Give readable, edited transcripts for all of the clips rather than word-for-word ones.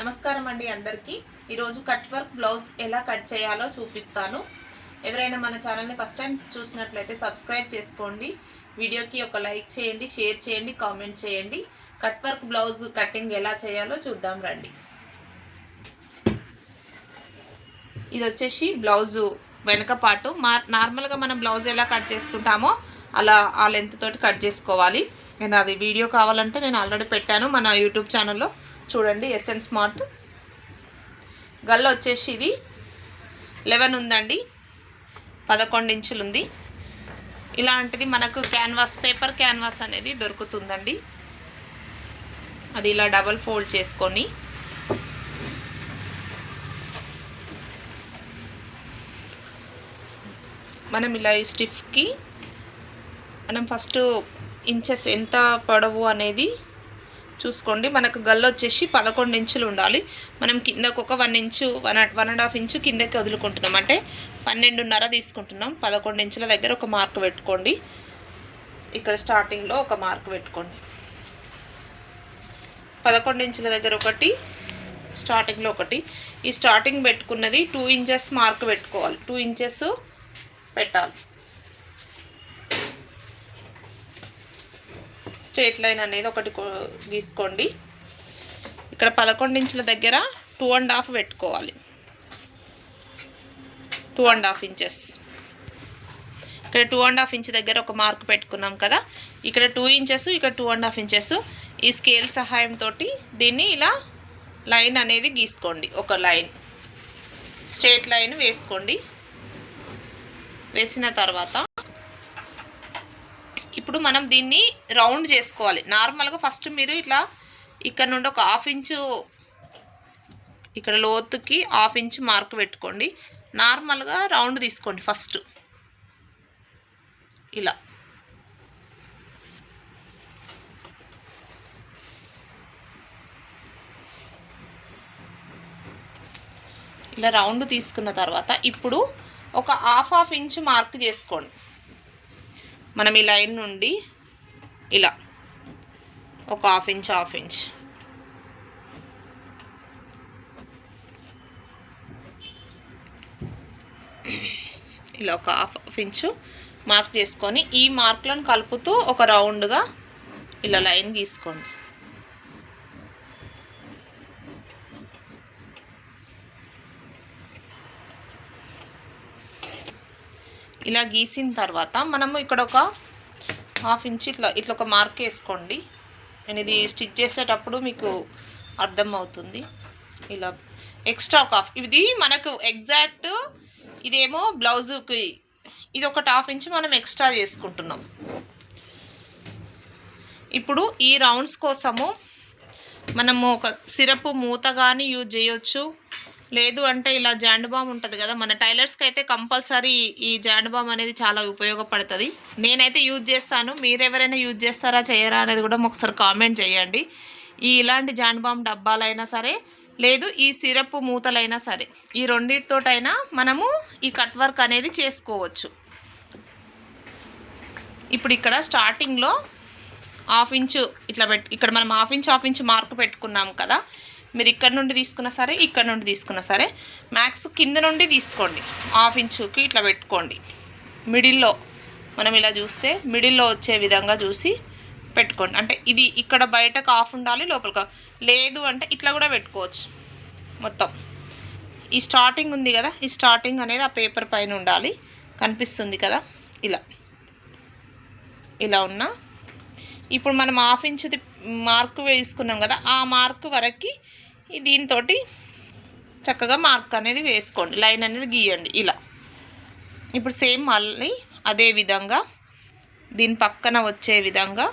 నమస్కారం అండి అందరికీ. ఈరోజు కట్ వర్క్ బ్లౌజ్ ఎలా కట్ చేయాలో చూపిస్తాను. ఎవరైనా మన ఛానల్ని ఫస్ట్ టైం చూసినట్లయితే సబ్స్క్రైబ్ చేసుకోండి, వీడియోకి ఒక లైక్ చేయండి, షేర్ చేయండి, కామెంట్ చేయండి. కట్ వర్క్ బ్లౌజ్ కటింగ్ ఎలా చేయాలో చూద్దాం రండి. ఇది వచ్చేసి బ్లౌజు వెనక పార్టు. నార్మల్గా మనం బ్లౌజ్ ఎలా కట్ చేసుకుంటామో అలా ఆ లెంత్ తోటి కట్ చేసుకోవాలి. నేను అది వీడియో కావాలంటే నేను ఆల్రెడీ పెట్టాను మన యూట్యూబ్ ఛానల్లో, చూడండి. ఎస్ఎన్ స్మార్ట్ గల్ల వచ్చేసి ఇది 11 ఉందండి, 11 ఇంచులు ఉంది. ఇలాంటిది మనకు క్యాన్వాస్, పేపర్ క్యాన్వాస్ అనేది దొరుకుతుందండి. అది ఇలా డబల్ ఫోల్డ్ చేసుకొని మనం ఇలా ఈ స్టిఫ్కి మనం ఫస్ట్ ఇంచెస్ ఎంత పొడవు అనేది చూసుకోండి. మనకు గల్ల వచ్చేసి 11 ఇంచులు ఉండాలి. మనం కిందకు ఒక 1 ఇంచు 1.5 ఇంచు కిందకి వదులుకుంటున్నాం, అంటే 12.5 తీసుకుంటున్నాం. 11 ఇంచుల దగ్గర ఒక మార్క్ పెట్టుకోండి. ఇక్కడ స్టార్టింగ్లో ఒక మార్క్ పెట్టుకోండి. 11 ఇంచుల దగ్గర ఒకటి, స్టార్టింగ్లో ఒకటి. ఈ స్టార్టింగ్ పెట్టుకున్నది 2 ఇంచెస్ మార్క్ పెట్టుకోవాలి. 2 ఇంచెస్ పెట్టాలి. స్ట్రేట్ లైన్ అనేది ఒకటి గీసుకోండి. ఇక్కడ 11 ఇంచుల దగ్గర 2.5 పెట్టుకోవాలి. 2.5 ఇంచెస్. ఇక్కడ 2.5 ఇంచ్ దగ్గర ఒక మార్క్ పెట్టుకున్నాం కదా. ఇక్కడ 2 ఇంచెస్, ఇక్కడ 2.5 ఇంచెస్. ఈ స్కేల్ సహాయంతో దీన్ని ఇలా లైన్ అనేది గీసుకోండి. ఒక లైన్, స్ట్రేట్ లైన్ వేసుకోండి. వేసిన తర్వాత ఇప్పుడు మనం దీన్ని రౌండ్ చేసుకోవాలి. నార్మల్గా ఫస్ట్ మీరు ఇట్లా ఇక్కడ నుండి ఒక 1/2 ఇంచు, ఇక్కడ లోతుకి 1/2 ఇంచు మార్క్ పెట్టుకోండి. నార్మల్గా రౌండ్ తీసుకోండి ఫస్ట్. ఇలా ఇలా రౌండ్ తీసుకున్న తర్వాత ఇప్పుడు ఒక 1/2 ఇంచు మార్క్ చేసుకోండి. మనం ఈ లైన్ నుండి ఇలా ఒక 1/2 ఇంచ్ ఇలా ఒక 1/2 ఇంచు మార్క్ చేసుకొని ఈ మార్కులను కలుపుతూ ఒక రౌండ్గా ఇలా లైన్ గీసుకోండి. ఇలా గీసిన తర్వాత మనము ఇక్కడ ఒక 1/2 ఇంచ్ ఇట్లా ఒక మార్క్ వేసుకోండి. నేను ఇది స్టిచ్ చేసేటప్పుడు మీకు అర్థమవుతుంది. ఇలా ఎక్స్ట్రా ఒక 1/2, ఇది మనకు ఎగ్జాక్ట్ ఇదేమో బ్లౌజుకి ఇది ఒక 1/2 ఇంచ్ మనం ఎక్స్ట్రా చేసుకుంటున్నాం. ఇప్పుడు ఈ రౌండ్స్ కోసము మనము ఒక సిరప్ మూత కానీ యూజ్ చేయొచ్చు, లేదు అంటే ఇలా జాండ్ బామ్ ఉంటుంది కదా, మన టైలర్స్కి అయితే కంపల్సరీ ఈ జాండ్ బామ్ అనేది చాలా ఉపయోగపడుతుంది. నేనైతే యూజ్ చేస్తాను. మీరు ఎవరైనా యూజ్ చేస్తారా చేయరా అనేది కూడా ఒకసారి కామెంట్ చేయండి. ఇలాంటి జాండ్ బామ్ డబ్బాలైనా సరే, లేదు ఈ సిరప్ మూతలైనా సరే, ఈ రెండింటితోటైనా మనము ఈ కట్ వర్క్ అనేది చేసుకోవచ్చు. ఇప్పుడు ఇక్కడ స్టార్టింగ్లో 1/2 ఇంచు ఇట్లా ఇక్కడ మనం 1/2 ఇంచు మార్క్ పెట్టుకున్నాము కదా. మీరు ఇక్కడ నుండి తీసుకున్నా సరే, ఇక్కడ నుండి తీసుకున్నా సరే, మ్యాక్స్ కింద నుండి తీసుకోండి. 1/2 ఇంచుకి ఇట్లా పెట్టుకోండి. మిడిల్లో మనం ఇలా చూస్తే మిడిల్లో వచ్చే విధంగా చూసి పెట్టుకోండి. అంటే ఇది ఇక్కడ బయటకు 1/2 ఉండాలి, లోపలికి లేదు అంటే ఇట్లా కూడా పెట్టుకోవచ్చు. మొత్తం ఈ స్టార్టింగ్ ఉంది కదా, ఈ స్టార్టింగ్ అనేది ఆ పేపర్ పైన ఉండాలి. కనిపిస్తుంది కదా, ఇలా ఉన్నా. ఇప్పుడు మనం 1/2 ఇంచుది మార్క్ వేసుకున్నాం కదా, ఆ మార్క్ వరకు దీంతో చక్కగా మార్క్ అనేది వేసుకోండి, లైన్ అనేది గీయండి ఇలా. ఇప్పుడు సేమ్ మళ్ళీ అదే విధంగా దీని పక్కన వచ్చే విధంగా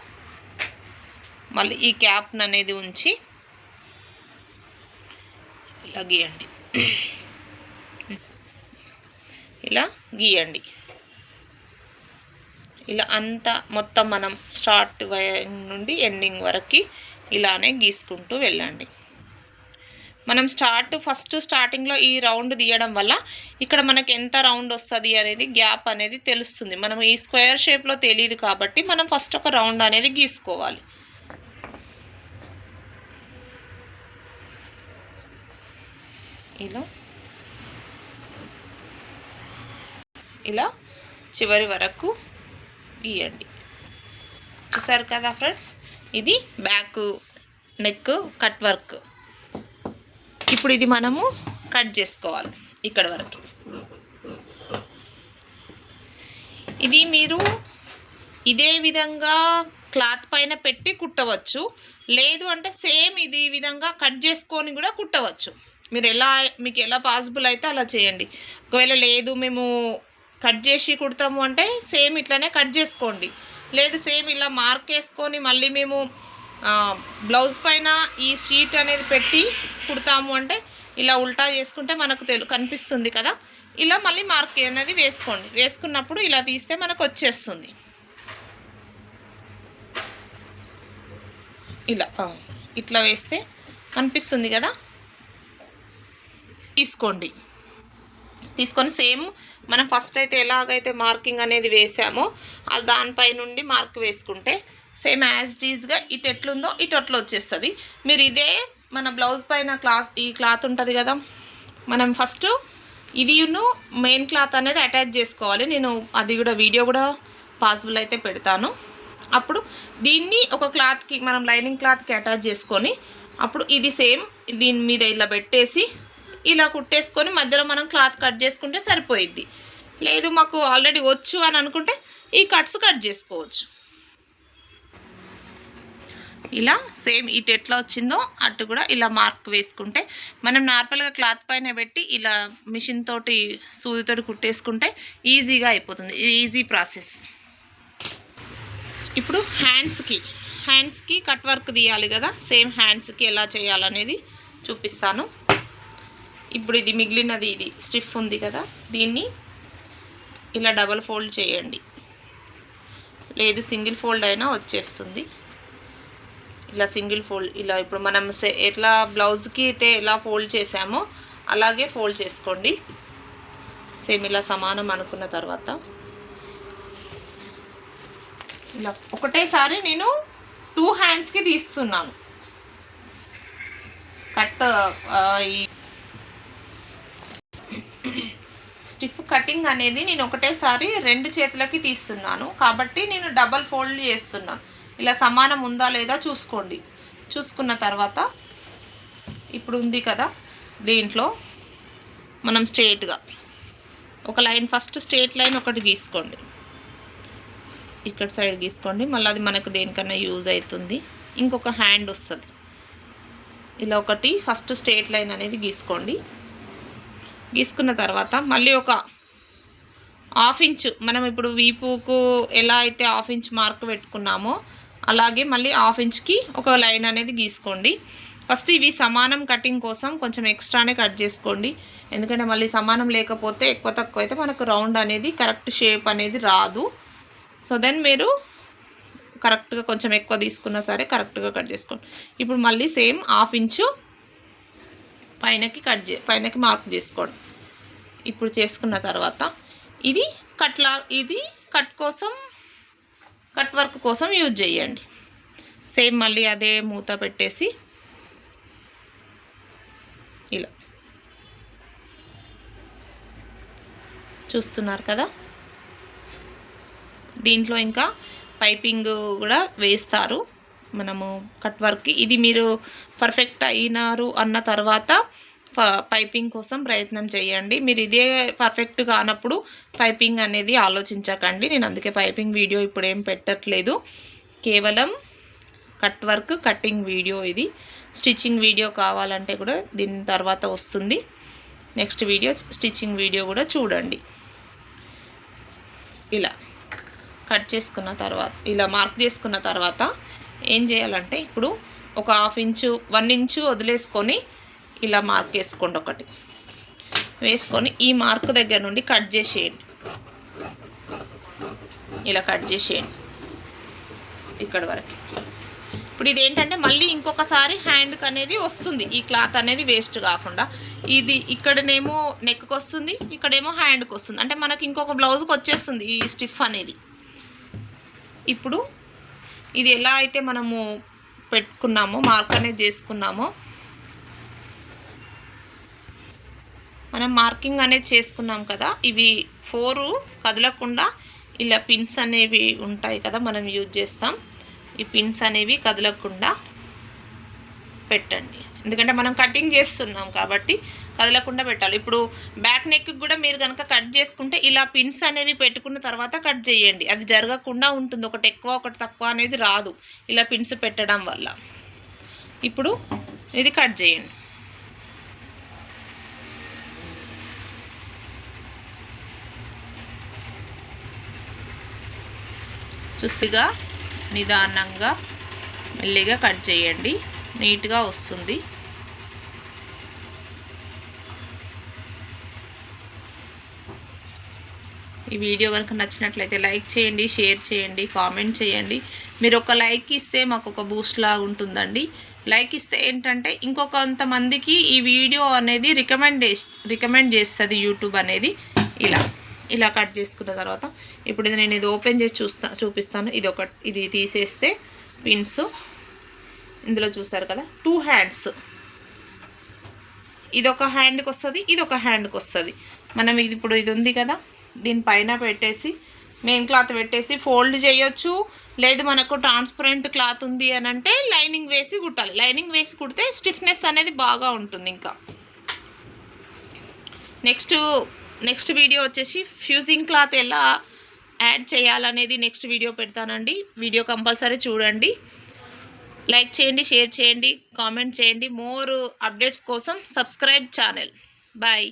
మళ్ళీ ఈ క్యాప్ని అనేది ఉంచి ఇలా గీయండి. ఇలా గీయండి. ఇలా అంతా మొత్తం మనం స్టార్ట్ నుండి ఎండింగ్ వరకు ఇలానే గీసుకుంటూ వెళ్ళండి. మనం ఫస్ట్ స్టార్టింగ్లో ఈ రౌండ్ తీయడం వల్ల ఇక్కడ మనకి ఎంత రౌండ్ వస్తుంది అనేది గ్యాప్ అనేది తెలుస్తుంది. మనం ఈ స్క్వేర్ షేప్లో తెలియదు కాబట్టి మనం ఫస్ట్ ఒక రౌండ్ అనేది గీసుకోవాలి. ఇలా ఇలా చివరి వరకు గీయండి. చూసారు కదా ఫ్రెండ్స్, ఇది బ్యాక్ నెక్ కట్ వర్క్. ఇప్పుడు ఇది మనము కట్ చేసుకోవాలి ఇక్కడ వరకు. ఇది మీరు ఇదే విధంగా క్లాత్ పైన పెట్టి కుట్టవచ్చు, లేదు అంటే సేమ్ ఇది విధంగా కట్ చేసుకొని కూడా కుట్టవచ్చు. మీకు ఎలా పాసిబుల్ అయితే అలా చేయండి. ఒకవేళ లేదు మేము కట్ చేసి కుడతాము అంటే సేమ్ ఇట్లానే కట్ చేసుకోండి. లేదు సేమ్ ఇలా మార్క్ వేసుకొని మళ్ళీ మేము బ్లౌజ్ పైన ఈ షీట్ అనేది పెట్టి కుడతాము అంటే ఇలా ఉల్టా చేసుకుంటే మనకు కనిపిస్తుంది కదా. ఇలా మళ్ళీ మార్క్ అనేది వేసుకోండి. వేసుకున్నప్పుడు ఇలా తీస్తే మనకు వచ్చేస్తుంది. ఇలా ఇట్లా వేస్తే కనిపిస్తుంది కదా. తీసుకొని సేమ్ మనం ఫస్ట్ అయితే ఎలాగైతే మార్కింగ్ అనేది వేసామో దానిపై నుండి మార్క్ వేసుకుంటే సేమ్ యాజ్ ఈజ్గా ఇటు ఎట్లుందో ఇటు అట్లా వచ్చేస్తుంది. మీరు ఇదే మన బ్లౌజ్ పైన ఈ క్లాత్ ఉంటుంది కదా, మనం ఫస్ట్ ఇది మెయిన్ క్లాత్ అనేది అటాచ్ చేసుకోవాలి. నేను అది కూడా వీడియో కూడా పాసిబుల్ అయితే పెడతాను. అప్పుడు దీన్ని ఒక క్లాత్కి మనం లైనింగ్ క్లాత్కి అటాచ్ చేసుకొని అప్పుడు ఇది సేమ్ దీని మీద ఇలా పెట్టేసి ఇలా కుట్టేసుకొని మధ్యలో మనం క్లాత్ కట్ చేసుకుంటే సరిపోయిద్ది. లేదు మాకు ఆల్రెడీ వచ్చు అని అనుకుంటే ఈ కట్స్ కట్ చేసుకోవచ్చు. ఇలా సేమ్ ఇటు ఎట్లా వచ్చిందో అటు కూడా ఇలా మార్క్ వేసుకుంటే మనం నార్మల్గా క్లాత్ పైన పెట్టి ఇలా మిషన్ తోటి సూదితోటి కుట్టేసుకుంటే ఈజీగా అయిపోతుంది. Easy process. ఇప్పుడు హ్యాండ్స్కి కట్ వర్క్ తీయాలి కదా, సేమ్ హ్యాండ్స్కి ఎలా చేయాలనేది చూపిస్తాను. ఇప్పుడు ఇది మిగిలినది, ఇది స్టిఫ్ ఉంది కదా, దీన్ని ఇలా డబల్ ఫోల్డ్ చేయండి. లేదు సింగిల్ ఫోల్డ్ అయినా వచ్చేస్తుంది. ఇలా సింగిల్ ఫోల్డ్ ఇలా ఇప్పుడు మనం ఎట్లా బ్లౌజ్కి అయితే ఎలా ఫోల్డ్ చేసామో అలాగే ఫోల్డ్ చేసుకోండి. సేమ్ ఇలా సమానం అనుకున్న తర్వాత ఇలా ఒకటేసారి నేను 2 హ్యాండ్స్కి తీస్తున్నాను. ఈ స్టిఫ్ కటింగ్ అనేది నేను ఒకటేసారి 2 చేతులకి తీస్తున్నాను కాబట్టి నేను డబల్ ఫోల్డ్ చేస్తున్నాను. ఇలా సమానం ఉందా లేదా చూసుకోండి. చూసుకున్న తర్వాత ఇప్పుడు ఉంది కదా, దీంట్లో మనం స్ట్రేట్గా ఒక లైన్, ఫస్ట్ స్ట్రేట్ లైన్ ఒకటి గీసుకోండి. ఇక్కడ సైడ్ గీసుకోండి. మళ్ళీ అది మనకు దేనికన్నా యూజ్ అవుతుంది. ఇంకొక హ్యాండ్ వస్తుంది. ఇలా ఒకటి ఫస్ట్ స్ట్రేట్ లైన్ అనేది గీసుకోండి. గీసుకున్న తర్వాత మళ్ళీ ఒక 1/2 ఇంచు మనం ఇప్పుడు వీపుకు ఎలా అయితే 1/2 ఇంచ్ మార్క్ పెట్టుకున్నామో అలాగే మళ్ళీ 1/2 ఇంచ్కి ఒక లైన్ అనేది గీసుకోండి. ఫస్ట్ ఇవి సమానం కటింగ్ కోసం కొంచెం ఎక్స్ట్రానే కట్ చేసుకోండి. ఎందుకంటే మళ్ళీ సమానం లేకపోతే ఎక్కువ తక్కువ అయితే మనకు రౌండ్ అనేది కరెక్ట్ షేప్ అనేది రాదు. సో దెన్ మీరు కరెక్ట్గా కొంచెం ఎక్కువ తీసుకున్నా సరే కరెక్ట్గా కట్ చేసుకోండి. ఇప్పుడు మళ్ళీ సేమ్ 1/2 ఇంచు పైనకి మార్క్ చేసుకోండి. ఇప్పుడు చేసుకున్న తర్వాత ఇది కట్ కోసం కట్ వర్క్ కోసం యూజ్ చేయండి. సేమ్ మళ్ళీ అదే మూత పెట్టేసి ఇలా చూస్తున్నారు కదా. దీంట్లో ఇంకా పైపింగ్ కూడా వేస్తారు మనము కట్ వర్క్కి. ఇది మీరు పర్ఫెక్ట్ అయినారు అన్న తర్వాత పైపింగ్ కోసం ప్రయత్నం చేయండి. మీరు ఇదే పర్ఫెక్ట్ కానప్పుడు పైపింగ్ అనేది ఆలోచించకండి. నేను అందుకే పైపింగ్ వీడియో ఇప్పుడు ఏం పెట్టట్లేదు. కేవలం కట్ వర్క్ కటింగ్ వీడియో ఇది. స్టిచ్చింగ్ వీడియో కావాలంటే కూడా దీని తర్వాత వస్తుంది. నెక్స్ట్ వీడియో స్టిచ్చింగ్ వీడియో కూడా చూడండి. ఇలా కట్ చేసుకున్న తర్వాత ఇలా మార్క్ చేసుకున్న తర్వాత ఏం చేయాలంటే ఇప్పుడు ఒక 1/2 ఇంచు 1 ఇంచు వదిలేసుకొని ఇలా మార్క్ వేసుకోండి. ఒకటి వేసుకొని ఈ మార్క్ దగ్గర నుండి కట్ చేసేయండి. ఇలా కట్ చేసేయండి ఇక్కడ వరకు. ఇప్పుడు ఇదేంటంటే మళ్ళీ ఇంకొకసారి హ్యాండ్కి అనేది వస్తుంది. ఈ క్లాత్ అనేది వేస్ట్ కాకుండా ఇది ఇక్కడనేమో నెక్కి వస్తుంది, ఇక్కడేమో హ్యాండ్కి వస్తుంది. అంటే మనకి ఇంకొక బ్లౌజ్కి వచ్చేస్తుంది ఈ స్టిఫ్ అనేది. ఇప్పుడు ఇది ఎలా అయితే మనము పెట్టుకున్నామో మార్క్ అనేది చేసుకున్నామో మనం మార్కింగ్ అనేది చేసుకున్నాం కదా, ఇవి 4 కదలకుండా ఇలా పిన్స్ అనేవి ఉంటాయి కదా, మనం యూజ్ చేస్తాం. ఈ పిన్స్ అనేవి కదలకుండా పెట్టండి, ఎందుకంటే మనం కటింగ్ చేస్తున్నాం కాబట్టి కదలకుండా పెట్టాలి. ఇప్పుడు బ్యాక్ నెక్కి కూడా మీరు కనుక కట్ చేసుకుంటే ఇలా పిన్స్ అనేవి పెట్టుకున్న తర్వాత కట్ చేయండి, అది జరగకుండా ఉంటుంది. ఒకటి ఎక్కువ ఒకటి తక్కువ అనేది రాదు ఇలా పిన్స్ పెట్టడం వల్ల. ఇప్పుడు ఇది కట్ చేయండి. చూసిగా నిదానంగా మెల్లిగా కట్ చేయండి, నీట్గా వస్తుంది. ఈ వీడియో కనుక నచ్చినట్లయితే లైక్ చేయండి, షేర్ చేయండి, కామెంట్ చేయండి. మీరు ఒక లైక్ ఇస్తే మాకు ఒక బూస్ట్ లాగా ఉంటుందండి. లైక్ ఇస్తే ఏంటంటే ఇంకొంతమందికి ఈ వీడియో అనేది రికమెండ్ చేస్తుంది యూట్యూబ్ అనేది. ఇలా కట్ చేసుకున్న తర్వాత ఇప్పుడు నేను ఇది ఓపెన్ చేసి చూపిస్తాను. ఇది తీసేస్తే పిన్స్ ఇందులో చూసారు కదా, 2 హ్యాండ్స్, ఇదొక హ్యాండ్కి వస్తుంది, ఇదొక హ్యాండ్కి వస్తుంది. మనం ఇప్పుడు ఇది ఉంది కదా, దీనిపైన పెట్టేసి మెయిన్ క్లాత్ పెట్టేసి ఫోల్డ్ చేయొచ్చు. లేదు మనకు ట్రాన్స్పరెంట్ క్లాత్ ఉంది అని అంటే లైనింగ్ వేసి కుట్టాలి. లైనింగ్ వేసి కుడితే స్టిఫ్నెస్ అనేది బాగా ఉంటుంది. ఇంకా నెక్స్ట్ వీడియో వచ్చేసి ఫ్యూజింగ్ క్లాత్ ఎలా యాడ్ చేయాలనేది నెక్స్ట్ వీడియో పెడతానండి. వీడియో కంపల్సరీ చూడండి, లైక్ చేయండి, షేర్ చేయండి, కామెంట్ చేయండి. మోర్ అప్డేట్స్ కోసం సబ్స్క్రైబ్ ఛానల్. బాయ్.